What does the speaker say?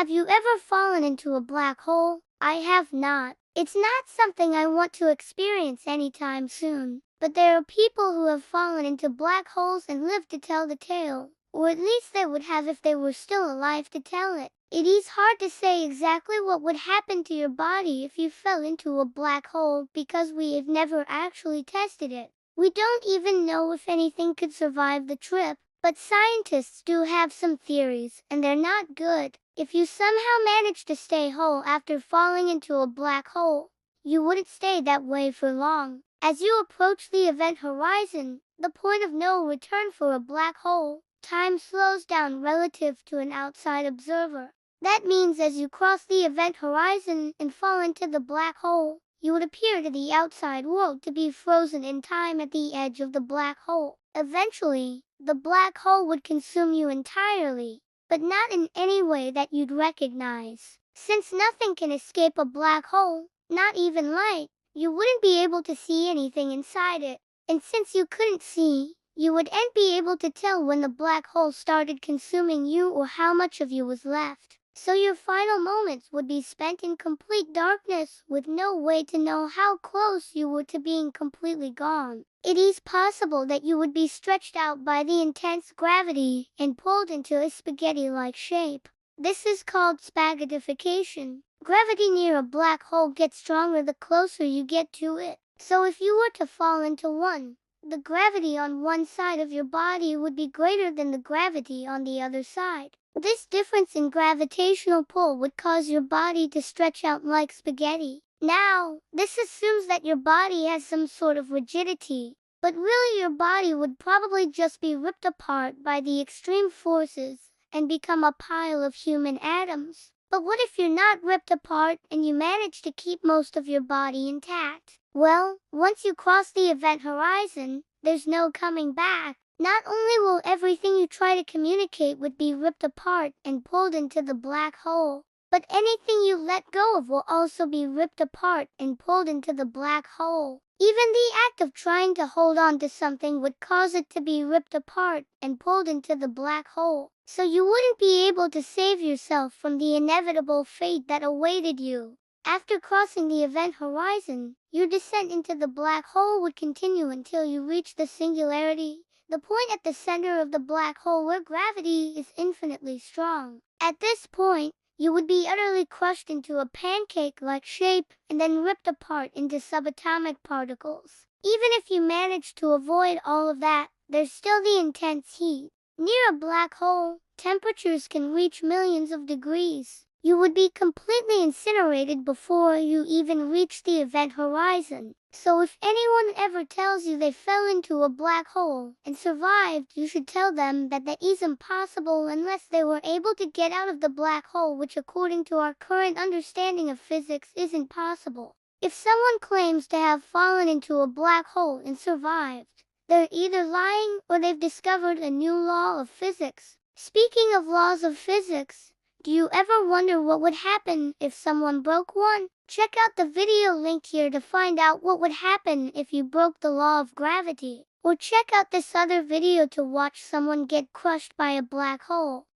Have you ever fallen into a black hole? I have not. It's not something I want to experience anytime soon, but there are people who have fallen into black holes and lived to tell the tale, or at least they would have if they were still alive to tell it. It is hard to say exactly what would happen to your body if you fell into a black hole because we have never actually tested it. We don't even know if anything could survive the trip, but scientists do have some theories, and they're not good. If you somehow manage to stay whole after falling into a black hole, you wouldn't stay that way for long. As you approach the event horizon, the point of no return for a black hole, time slows down relative to an outside observer. That means as you cross the event horizon and fall into the black hole, you would appear to the outside world to be frozen in time at the edge of the black hole. Eventually, the black hole would consume you entirely, but not in any way that you'd recognize. Since nothing can escape a black hole, not even light, you wouldn't be able to see anything inside it. And since you couldn't see, you wouldn't be able to tell when the black hole started consuming you or how much of you was left. So your final moments would be spent in complete darkness with no way to know how close you were to being completely gone. It is possible that you would be stretched out by the intense gravity and pulled into a spaghetti-like shape. This is called spaghettification. Gravity near a black hole gets stronger the closer you get to it. So if you were to fall into one, the gravity on one side of your body would be greater than the gravity on the other side. This difference in gravitational pull would cause your body to stretch out like spaghetti. Now, this assumes that your body has some sort of rigidity, but really your body would probably just be ripped apart by the extreme forces and become a pile of human atoms. But what if you're not ripped apart and you manage to keep most of your body intact? Well, once you cross the event horizon, there's no coming back. Not only will everything you try to communicate with be ripped apart and pulled into the black hole, but anything you let go of will also be ripped apart and pulled into the black hole. Even the act of trying to hold on to something would cause it to be ripped apart and pulled into the black hole. So you wouldn't be able to save yourself from the inevitable fate that awaited you. After crossing the event horizon, your descent into the black hole would continue until you reach the singularity, the point at the center of the black hole where gravity is infinitely strong. At this point, you would be utterly crushed into a pancake-like shape and then ripped apart into subatomic particles. Even if you manage to avoid all of that, there's still the intense heat. Near a black hole, temperatures can reach millions of degrees. You would be completely incinerated before you even reach the event horizon. So if anyone ever tells you they fell into a black hole and survived, you should tell them that that is impossible unless they were able to get out of the black hole, which according to our current understanding of physics isn't possible. If someone claims to have fallen into a black hole and survived, they're either lying or they've discovered a new law of physics. Speaking of laws of physics, do you ever wonder what would happen if someone broke one? Check out the video link here to find out what would happen if you broke the law of gravity. Or check out this other video to watch someone get crushed by a black hole.